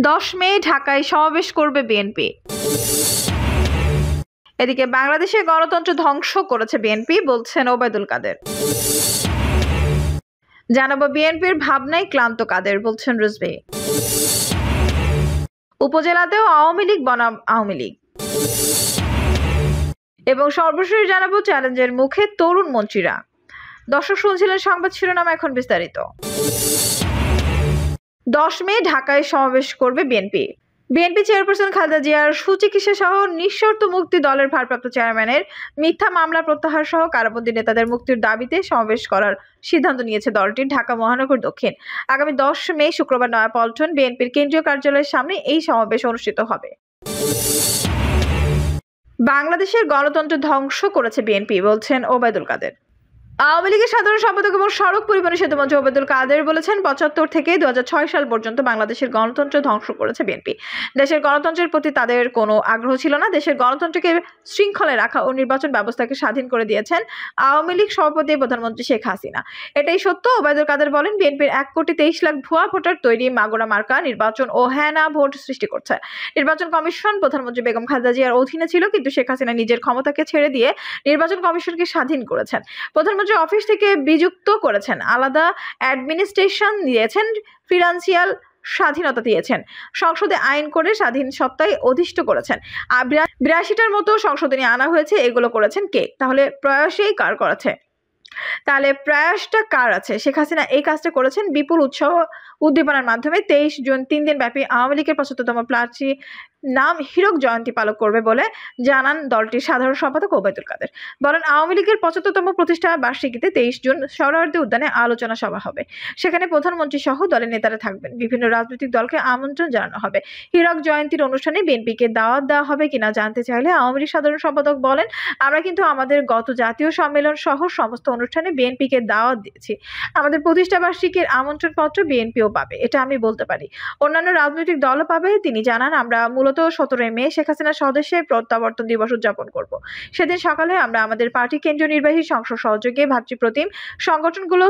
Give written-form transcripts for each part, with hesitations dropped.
10 মে ঢাকায় সমাবেশ করবে বিএনপি। এদিকে বাংলাদেশের গণতন্ত্র ধ্বংস করেছে বিএনপি, বলছেন ওবায়দুল কাদের। জানাবো বিএনপির ভাবনায় ক্লান্ত কাদের, বলছেন রিজভী। উপজেলাতেও আওয়ামী লীগ বনাম আওয়ামী লীগ। এবং সর্বশেষ জানাবো চ্যালেঞ্জের মুখে তরুণ মন্ত্রীরা। দর্শক শুনছিলেন সংবাদ শিরোনাম, এখন বিস্তারিত। 10 মে ঢাকায় সমাবেশ করবে বিএনপি। বিএনপি চেয়ারপারসন খালেদা জিয়ার সুচিকিৎসা সহ নিঃশর্ত মুক্তি, দলের ভারপ্রাপ্ত চেয়ারম্যানের মিথ্যা মামলা প্রত্যাহার সহ কারাবন্দী নেতাদের মুক্তির দাবিতে সমাবেশ করার সিদ্ধান্ত নিয়েছে দলটি। ঢাকা মহানগর দক্ষিণ আগামী 10 মে শুক্রবার নয়াপল্টন বিএনপির কেন্দ্রীয় কার্যালয়ের সামনে এই সমাবেশ অনুষ্ঠিত হবে। বাংলাদেশের গণতন্ত্র ধ্বংস করেছে বিএনপি, বলছেন ওবায়দুল কাদের। আওয়ামী লীগের সাধারণ সম্পাদক এবং সড়ক পরিবহন সেতুমন্ত্রী ওবায়দুল কাদের বলেছেন, 75 থেকে 2006 সাল পর্যন্ত বাংলাদেশের গণতন্ত্র ধ্বংস করেছে বিএনপি। দেশের গণতন্ত্রের প্রতি তাদের কোনো আগ্রহ ছিল না। দেশের গণতন্ত্রকে শৃঙ্খলায় রাখা ও নির্বাচন ব্যবস্থাকে স্বাধীন করে দিয়েছেন আওয়ামী লীগ সভাপতি প্রধানমন্ত্রী শেখ হাসিনা। এটাই সত্য। ওবায়দুল কাদের বলেন, বিএনপির 1,23,00,000 ভুয়া ভোটার তৈরি, মাগুরা মার্কা নির্বাচন ও হ্যাঁ না ভোট সৃষ্টি করছে। নির্বাচন কমিশন প্রধানমন্ত্রী বেগম খালেদা জিয়ার অধীনে ছিল, কিন্তু শেখ হাসিনা নিজের ক্ষমতাকে ছেড়ে দিয়ে নির্বাচন কমিশনকে স্বাধীন করেছেন। প্রধানমন্ত্রী অফিস থেকে বিযুক্ত করেছেন, আলাদা অ্যাডমিনিস্ট্রেশন দিয়েছেন, ফিনান্সিয়াল স্বাধীনতা দিয়েছেন, সংসদে আইন করে স্বাধীন সত্তায় অধিষ্ঠ করেছেন। 82টার মতো সংশোধনী আনা হয়েছে। এগুলো করেছেন কে? তাহলে প্রয়াসেই কার করেছে? তাহলে প্রয়াসটা কার আছে? শেখ হাসিনা এই কাজটা করেছেন বিপুল উৎসাহ উদ্দীপনার মাধ্যমে। 23 জুন 3 দিন ব্যাপী আওয়ামী লীগের 75তম প্রার্থী নাম হীরক জয়ন্তী পালন করবে বলে জানান দলটির সাধারণ সম্পাদক ওবায়দুল কাদের। বলেন, আওয়ামী লীগের 75তম প্রতিষ্ঠা বার্ষিকীতে 23 জুন সোহরাওয়ার্দী উদ্যানে আলোচনা সভা হবে। সেখানে প্রধানমন্ত্রী সহ দলের নেতারা থাকবেন। বিভিন্ন রাজনৈতিক দলকে আমন্ত্রণ জানানো হবে। হীরক জয়ন্তীর অনুষ্ঠানে বিএনপিকে দাওয়াত দেওয়া হবে কিনা জানতে চাইলে আওয়ামী লীগ সাধারণ সম্পাদক বলেন, আমরা কিন্তু আমাদের গত জাতীয় সম্মেলন সহ সমস্ত অনুষ্ঠানে বিএনপিকে দাওয়াত দিয়েছি। আমাদের প্রতিষ্ঠা বার্ষিকীর আমন্ত্রণপত্র বিএনপিও পাবে, এটা আমি বলতে পারি। অন্যান্য রাজনৈতিক দলও পাবে। তিনি জানান, আমরা মূলত 17 মে শেখ হাসিনার স্বদেশে প্রত্যাবর্তন দিবস উদযাপন করব। সেদিন সকালে আমরা আমাদের পার্টি কেন্দ্রীয় নির্বাহী সংসদ সহযোগে ভাতৃপ্রতিম সংগঠনগুলো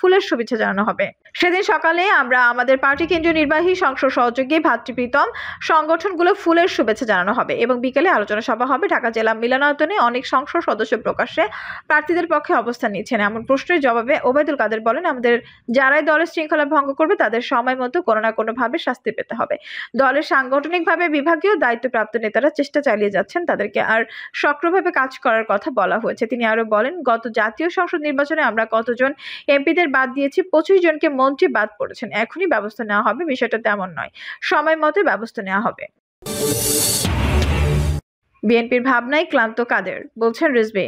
ফুলের শুভেচ্ছা জানানো হবে। সেদিন সকালে আমরা আমাদের পার্টি কেন্দ্রীয় নির্বাহী সংসদ সহযোগে ভাতৃপ্রীতম সংগঠনগুলো ফুলের শুভেচ্ছা জানানো হবে এবং বিকেলে আলোচনা সভা হবে। ঢাকা জেলা মিলনায়তনে অনেক সংসদ সদস্য প্রকাশ্যে প্রার্থীদের পক্ষে অবস্থান নিচ্ছেন। এমন প্রশ্নের জবাবে ওবায়দুল কাদের বলেন, আমাদের যারাই দলের শৃঙ্খলা ভঙ্গ করবে তাদের সময় মতো কোনো না কোনো ভাবে শাস্তি পেতে হবে। দলের সাংগঠনিকভাবে বিভাগীয় দায়িত্বপ্রাপ্ত নেতারা চেষ্টা চালিয়ে যাচ্ছেন, তাদেরকে আর সক্রিয়ভাবে কাজ করার কথা বলা হয়েছে। তিনি আরো বলেন, গত জাতীয় সংসদ নির্বাচনে আমরা কতজন এমপিদের বাদ দিয়েছি, 25 জনকে মন্ত্রী বাদ পড়েছেন। এখনই ব্যবস্থা নেওয়া হবে, বিষয়টা তেমন নয়, সময় মতো ব্যবস্থা নেওয়া হবে। বিএনপির ভাবনায় ক্লান্ত কাদের, বলছেন রিজভী।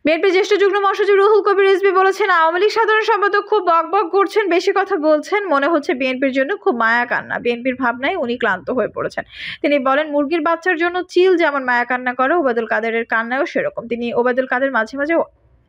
বিএনপির জ্যেষ্ঠ যুগ্ম মহাসচিব রুহুল কবির রিজভী বলেছেন, আওয়ামী লীগ সাধারণ সম্পাদক খুব বকবক করছেন, বেশি কথা বলছেন, মনে হচ্ছে বিএনপির জন্য খুব মায়া কান্না। বিএনপির ভাবনায় উনি ক্লান্ত হয়ে পড়েছেন। তিনি বলেন, মুরগির বাচ্চার জন্য চিল যেমন মায়া কান্না করে, ওবায়দুল কাদেরের কান্নাও সেরকম। তিনি ওবায়দুল কাদের মাঝে মাঝে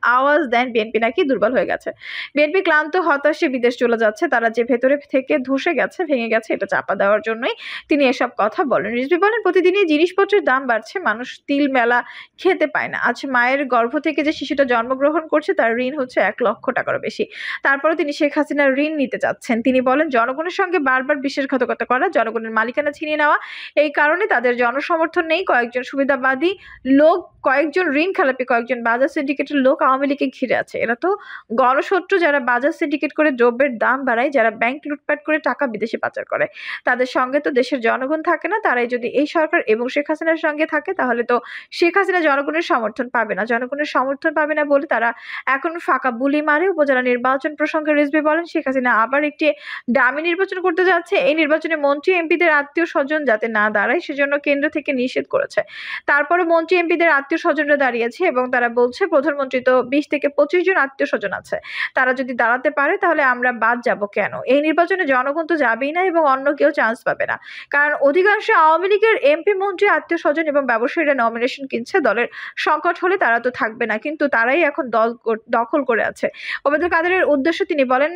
আওয়াজ দেন বিএনপি নাকি দুর্বল হয়ে গেছে। বিএনপি ক্লান্ত, হতাশে বিদেশ চলে যাচ্ছে। তারা যে ভেতরে থেকে ধসে গেছে, ভেঙে গেছে, এটা চাপা দেওয়ার জন্যই তিনি এসব কথা বলেন। রিজভী বলেন, প্রতিদিনই জিনিসপত্রের দাম বাড়ছে, মানুষ তিল মেলা খেতে পায় না। আজ মায়ের গর্ভ থেকে যে শিশুটা জন্মগ্রহণ করছে তার ঋণ হচ্ছে 1 লক্ষ টাকারও বেশি। তারপরে তিনি শেখ হাসিনার ঋণ নিতে চাচ্ছেন। তিনি বলেন, জনগণের সঙ্গে বারবার বিশ্বাসঘাতকতা করা, জনগণের মালিকানা ছিনিয়ে নেওয়া, এই কারণে তাদের জনসমর্থন নেই। কয়েকজন সুবিধাবাদী লোক, কয়েকজন ঋণ খেলাপি, কয়েকজন বাজার সিন্ডিকেটের লোক আওয়ামী লীগকে ঘিরে আছে। এরা তো গণশত্রু, যারা বাজার সিন্ডিকেট করে দ্রব্যের দাম বাড়ায়, যারা ব্যাংক লুটপাট করে টাকা বিদেশে পাচার করে। তাদের সঙ্গে তো দেশের জনগণ থাকে না। তারাই যদি এই সরকার এবং শেখ হাসিনার সঙ্গে থাকে, তাহলে তো শেখ হাসিনা জনগণের সমর্থন পাবে না। জনগণের সমর্থন পাবে না বলে তারা এখন ফাঁকা বুলি মারে। উপজেলা নির্বাচন প্রসঙ্গে রিজভী বলেন, শেখ হাসিনা আবার একটি ডামি নির্বাচন করতে যাচ্ছে। এই নির্বাচনে মন্ত্রী এমপিদের আত্মীয় স্বজন যাতে না দাঁড়ায় সেজন্য কেন্দ্র থেকে নিষেধ করেছে। তারপরে মন্ত্রী এমপিদের আত্মীয় স্বজনরা দাঁড়িয়েছে এবং তারা বলছে, প্রধানমন্ত্রী তো 20 থেকে 25 জন আত্মীয় স্বজন আছে, তারা যদি দাঁড়াতে পারে তাহলে আমরা বাদ যাব কেন? এই নির্বাচনে জনগণ তো যাবেই না এবং অন্য কেউ চান্স পাবে না, কারণ অধিকাংশ আওয়ামী লীগের এমপি, মন্ত্রী, আত্মীয় স্বজন এবং ব্যবসায়ীরা নমিনেশন কিনছে। দলের সংকট হলে তারা তো থাকবে না, কিন্তু তারাই এখন দল দখল করে আছে। ওবায়দুল কাদেরের উদ্দেশ্য, তিনি বলেন,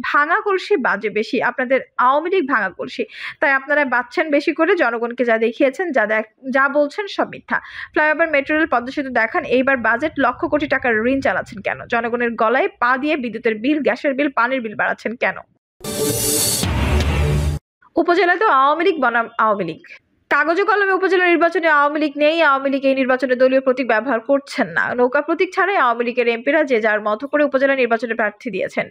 ভাঙা কলসি বাজে বেশি, আপনাদের আওয়ামী লীগ ভাঙা কলসি, তাই আপনারা বাচ্ছেন বেশি করে। জনগণকে যা দেখিয়েছেন, যা বলছেন সব মিথ্যা। ফ্লাইওভার, মেট্রো রেল, পদ্মা সেতু দেখান, এইবার বাজেট লক্ষ কোটি টাকার ঋণ চালাচ্ছেন কেন? জনগণের গলায় পা দিয়ে বিদ্যুতের বিল, গ্যাসের বিল, পানির বিল বাড়াচ্ছেন কেন? উপজেলাতে আওয়ামী লীগ বনাম আওয়ামী লীগ। কাগজে কলমে উপজেলা নির্বাচনে আওয়ামী লীগ নেই। আওয়ামী লীগ এই নির্বাচনে দলীয় প্রতীক ব্যবহার করছেন না। নৌকা প্রতীক ছাড়াই আওয়ামী লীগের এমপিরা যে যার মতো করে উপজেলা নির্বাচনে প্রার্থী দিয়েছেন।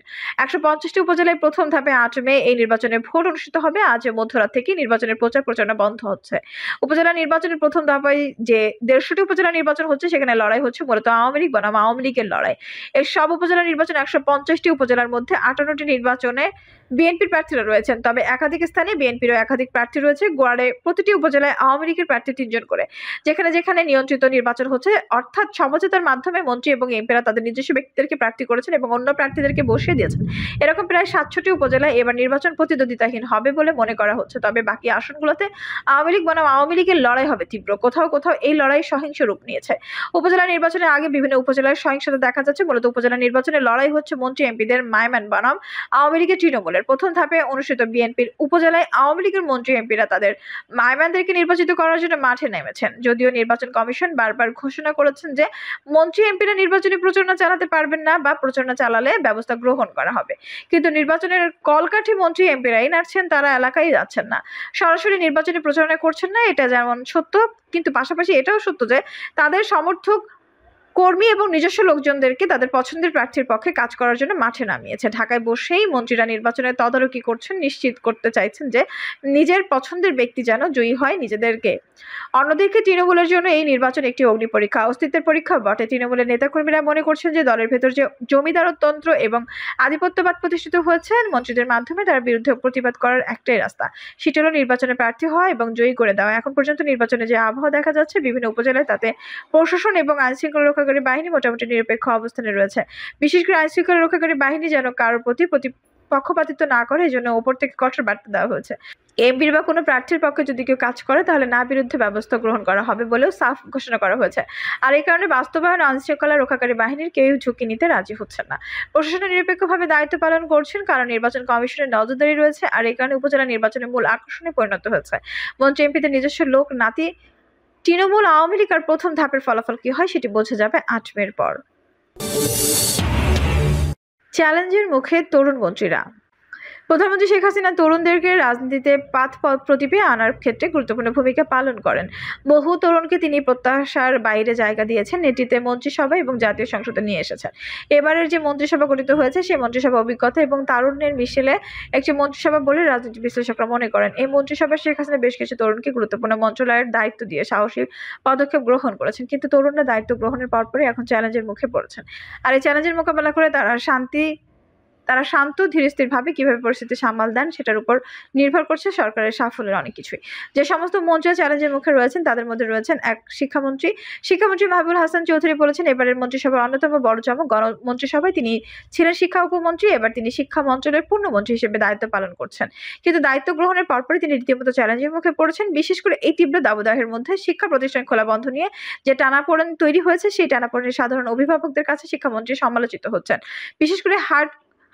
১৫০টি উপজেলায় প্রথম ধাপে ৮ মে এই নির্বাচনে ভোট অনুষ্ঠিত হবে। আজ মধ্যরাত থেকে নির্বাচনের প্রচার প্রচারণা বন্ধ হচ্ছে। উপজেলা নির্বাচনের প্রথম ধাপে যে ১৫০টি উপজেলা নির্বাচন হচ্ছে, সেখানে লড়াই হচ্ছে মূলত আওয়ামী লীগ বনাম আওয়ামী লীগের লড়াই। এর সব উপজেলা নির্বাচন ১৫০টি উপজেলার মধ্যে ৫৮টি নির্বাচনে বিএনপির প্রার্থীরা রয়েছেন। তবে একাধিক স্থানে বিএনপিরও একাধিক প্রার্থী রয়েছে। গড়ে প্রতিটি উপজেলায় আওয়ামী লীগের প্রার্থী ৩ জন করে। যেখানে যেখানে নিয়ন্ত্রিত নির্বাচন হচ্ছে, অর্থাৎ সমঝোতার মাধ্যমে মন্ত্রী এবং এমপিরা তাদের নিজস্ব ব্যক্তিদেরকে প্রার্থী করেছেন এবং অন্য প্রার্থীদেরকে বসিয়ে দিয়েছেন। এরকম প্রায় ৭০০টি উপজেলায় এবার নির্বাচন প্রতিদ্বন্দ্বিতাহীন হবে বলে মনে করা হচ্ছে। তবে বাকি আসনগুলোতে আওয়ামী লীগ বনাম আওয়ামী লীগের লড়াই হবে তীব্র। কোথাও কোথাও এই লড়াই সহিংস রূপ নিয়েছে। উপজেলা নির্বাচনের আগে বিভিন্ন উপজেলার সহিংসতা দেখা যাচ্ছে। মূলত উপজেলা নির্বাচনে লড়াই হচ্ছে মন্ত্রী এমপিদের মাইমান বনাম আওয়ামী লীগের তৃণমূলের। প্রথম ধাপে অনুষ্ঠিত বিএনপির উপজেলায় আওয়ামী লীগের মন্ত্রী এমপিরা তাদের মাইমানদেরকে নির্বাচিত করার জন্য মাঠে নেমেছেন। যদিও নির্বাচন কমিশন বারবার ঘোষণা করেছেন যে মন্ত্রী এমপিরা নির্বাচনী প্রচারণা চালাতে পারবেন না বা প্রচারণা চালালে ব্যবস্থা গ্রহণ করা হবে। কিন্তু নির্বাচনের কলকাঠি মন্ত্রী এমপিরাই নাড়ছেন, তারা এলাকায় যাচ্ছেন না, সরাসরি নির্বাচনী প্রচারণা করছেন না। এটা যেমন সত্য, কিন্তু পাশাপাশি এটাও সত্য যে তাদের সমর্থক কর্মী এবং নিজস্ব লোকজনদেরকে তাদের পছন্দের প্রার্থীর পক্ষে কাজ করার জন্য মাঠে নামিয়েছে। ঢাকায় বসেই মন্ত্রীরা নির্বাচনের তদারকি করছেন, নিশ্চিত করতে চাইছেন যে নিজের পছন্দের ব্যক্তি যেন জয়ী হয় নিজেদেরকে। অন্যদিকে তৃণমূলের জন্য এই নির্বাচন একটি অগ্নি পরীক্ষা, অস্তিত্বের পরীক্ষা বটে। তৃণমূলের নেতাকর্মীরা মনে করছেন যে দলের ভেতর যে জমিদারতন্ত্র এবং আধিপত্যবাদ প্রতিষ্ঠিত হয়েছে, মন্ত্রীদের মাধ্যমে তার বিরুদ্ধে প্রতিবাদ করার একটাই রাস্তা, সেটা হলো নির্বাচনে প্রার্থী হওয়া এবং জয়ী করে দেওয়া। এখন পর্যন্ত নির্বাচনে যে আবহাওয়া দেখা যাচ্ছে বিভিন্ন উপজেলায়, তাতে প্রশাসন এবং আইনশৃঙ্খলা রক্ষাকারী বাহিনী মোটামুটি নিরপেক্ষ অবস্থানে রয়েছে। বিশেষ করে আইনশৃঙ্খলা রক্ষাকারী বাহিনী যেন কারোর প্রতি পক্ষপাতিত্ব না করে, এই জন্য ওপর থেকে কঠোর বার্তা দেওয়া হয়েছে। এমপির বা কোনো প্রার্থীর পক্ষে যদি কেউ কাজ করে তাহলে না বিরুদ্ধে ব্যবস্থা গ্রহণ করা হবে বলেও সাফ ঘোষণা করা হয়েছে। আর এই কারণে বাস্তবায়ন আইনশৃঙ্খলা রক্ষাকারী বাহিনীর কেউ ঝুঁকি নিতে রাজি হচ্ছেন না। প্রশাসনের নিরপেক্ষভাবে দায়িত্ব পালন করছেন, কারণ নির্বাচন কমিশনের নজরদারি রয়েছে। আর এই কারণে উপজেলা নির্বাচনের মূল আকর্ষণে পরিণত হয়েছে মন্ত্রী এমপিদের নিজস্ব লোক নাতি তৃণমূল আওয়ামী লীগ। আর প্রথম ধাপের ফলাফল কি হয় সেটি বোঝা যাবে ৮ মের পর। চ্যালেঞ্জের মুখে তরুণ মন্ত্রীরা। প্রধানমন্ত্রী শেখ হাসিনা তরুণদেরকে রাজনীতিতে পাথ প্রদীপে আনার ক্ষেত্রে গুরুত্বপূর্ণ ভূমিকা পালন করেন। বহু তরুণকে তিনি প্রত্যাশার বাইরে জায়গা দিয়েছেন, নেতৃত্বে মন্ত্রিসভা এবং জাতীয় সংসদে নিয়ে এসেছেন। এবারের যে মন্ত্রিসভা গঠিত হয়েছে, সেই মন্ত্রিসভা অভিজ্ঞতা এবং তারুণ্যের মিশেলে একটি মন্ত্রিসভা বলে রাজনীতি বিশ্লেষকরা মনে করেন। এই মন্ত্রিসভায় শেখ হাসিনা বেশ কিছু তরুণকে গুরুত্বপূর্ণ মন্ত্রণালয়ের দায়িত্ব দিয়ে সাহসী পদক্ষেপ গ্রহণ করেছেন। কিন্তু তরুণরা দায়িত্ব গ্রহণের পরপরই এখন চ্যালেঞ্জের মুখে পড়েছেন। আর এই চ্যালেঞ্জের মোকাবেলা করে তারা শান্ত ধীরস্থিরভাবে কিভাবে পরিস্থিতি সামাল দেন সেটার উপর নির্ভর করছে সরকারের সাফল্যের অনেক কিছুই। যে সমস্ত মন্ত্রীরা চ্যালেঞ্জের মুখে রয়েছেন তাদের মধ্যে রয়েছেন এক শিক্ষামন্ত্রী মাহবুবুল হাসান চৌধুরী বলেছেন, এবারের মন্ত্রিসভার অন্যতম বড় চমক, মন্ত্রিসভায় তিনি ছিলেন শিক্ষা উপমন্ত্রী, এবার তিনি শিক্ষা মন্ত্রণালয়ের পূর্ণমন্ত্রী হিসেবে দায়িত্ব পালন করছেন। কিন্তু দায়িত্ব গ্রহণের পরপরই তিনি রীতিমতো চ্যালেঞ্জের মুখে পড়েছেন। বিশেষ করে এই তীব্র দাবদাহের মধ্যে শিক্ষা প্রতিষ্ঠান খোলা বন্ধ নিয়ে যে টানাপোড়েন তৈরি হয়েছে, সেই টানাপোড়েনের সাধারণ অভিভাবকদের কাছে শিক্ষামন্ত্রী সমালোচিত হচ্ছেন। বিশেষ করে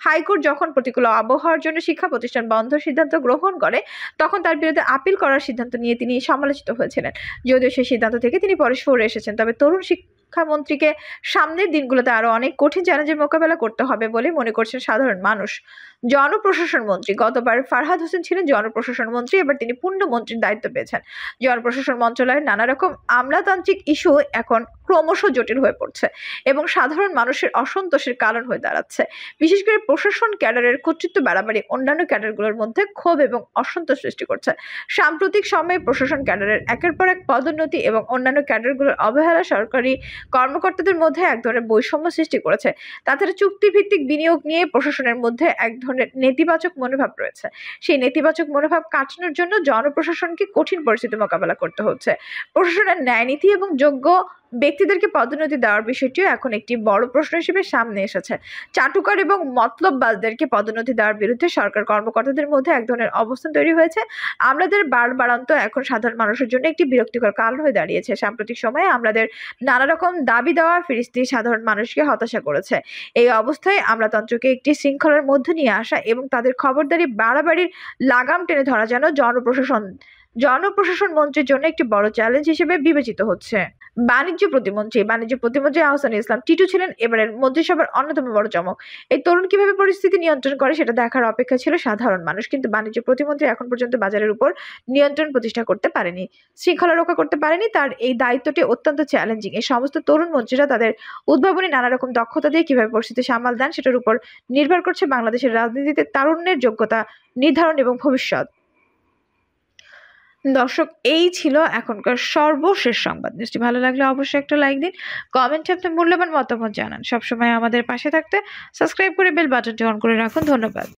হাইকোর্ট যখন প্রতিকূল আবহাওয়ার জন্য শিক্ষা প্রতিষ্ঠান বন্ধের সিদ্ধান্ত গ্রহণ করে, তখন তার বিরুদ্ধে আপিল করার সিদ্ধান্ত নিয়ে তিনি সমালোচিত হয়েছিলেন। যদিও সেই সিদ্ধান্ত থেকে তিনি পরে সরে এসেছেন। তবে তরুণ শিক্ষামন্ত্রীকে সামনের দিনগুলোতে আরো অনেক কঠিন চ্যালেঞ্জের মোকাবেলা করতে হবে বলে মনে করছেন সাধারণ মানুষ। জনপ্রশাসন মন্ত্রী, গতবার ফারহাদ হোসেন ছিলেন জনপ্রশাসন মন্ত্রী, এবার তিনি পূর্ণ মন্ত্রীর দায়িত্ব পেয়েছেন। জনপ্রশাসন মন্ত্রণালয়ের নানা রকম আমলাতান্ত্রিক ইস্যু এখন ক্রমশ জটিল হয়ে পড়ছে এবং সাধারণ মানুষের অসন্তোষের কারণ হয়ে দাঁড়াচ্ছে। বিশেষ করে প্রশাসন ক্যাডারের কর্তৃত্ব বাড়াবাড়ি অন্যান্য ক্যাডারগুলোর মধ্যে ক্ষোভ এবং অসন্তোষ সৃষ্টি করছে। সাম্প্রতিক সময়ে প্রশাসন ক্যাডারের একের পর এক পদোন্নতি এবং অন্যান্য ক্যাডারগুলোর অবহেলা সরকারি কর্মকর্তাদের মধ্যে এক ধরনের বৈষম্য সৃষ্টি করেছে। তাছাড়া চুক্তিভিত্তিক বিনিয়োগ নিয়ে প্রশাসনের মধ্যে এক ধরনের নেতিবাচক মনোভাব রয়েছে। সেই নেতিবাচক মনোভাব কাটানোর জন্য জনপ্রশাসনকে কঠিন পরিস্থিতি মোকাবেলা করতে হচ্ছে। প্রশাসনের ন্যায়নীতি এবং যোগ্য ব্যক্তিদেরকে পদোন্নতি দেওয়ার বিষয়টিও এখন একটি বড় প্রশ্ন হিসেবে সামনে এসেছে। চাটুকার এবং মতলববাজদেরকে পদোন্নতি দেওয়ার বিরুদ্ধে সরকার কর্মকর্তাদের মধ্যে এক ধরনের অবস্থান তৈরি হয়েছে। আমলাদের বাড়ান্ত এখন সাধারণ মানুষের জন্য একটি বিরক্তিকর কারণ হয়ে দাঁড়িয়েছে। সাম্প্রতিক সময়ে আমলাদের নানা রকম দাবি দেওয়া ফিরিস্তি সাধারণ মানুষকে হতাশা করেছে। এই অবস্থায় আমলাতন্ত্রকে একটি শৃঙ্খলার মধ্যে নিয়ে আসা এবং তাদের খবরদারি বাড়াবাড়ির লাগাম টেনে ধরা যেন জনপ্রশাসন মন্ত্রীর জন্য একটি বড় চ্যালেঞ্জ হিসেবে বিবেচিত হচ্ছে। বাণিজ্য প্রতিমন্ত্রী আহসান ইসলাম টিটু ছিলেন এবারের মন্ত্রিসভার অন্যতম বড় চমক। এই তরুণ কিভাবে পরিস্থিতি নিয়ন্ত্রণ করে সেটা দেখার অপেক্ষা ছিল সাধারণ মানুষ। কিন্তু বাণিজ্য প্রতিমন্ত্রী এখন পর্যন্ত বাজারের উপর নিয়ন্ত্রণ প্রতিষ্ঠা করতে পারেনি, শৃঙ্খলা রক্ষা করতে পারেনি। তার এই দায়িত্বটি অত্যন্ত চ্যালেঞ্জিং। এই সমস্ত তরুণ মন্ত্রীরা তাদের উদ্ভাবনী নানা রকম দক্ষতা দিয়ে কিভাবে পরিস্থিতি সামাল দেন সেটার উপর নির্ভর করছে বাংলাদেশের রাজনীতিতে তারুণ্যের যোগ্যতা নির্ধারণ এবং ভবিষ্যৎ। দর্শক, এই ছিল এখনকার সর্বশেষ সংবাদ। নিউজটি ভালো লাগলে অবশ্যই একটা লাইক দিন, কমেন্টে আপনার মূল্যবান মতামত জানান। সবসময় আমাদের পাশে থাকতে সাবস্ক্রাইব করে বেল বাটনটি অন করে রাখুন। ধন্যবাদ।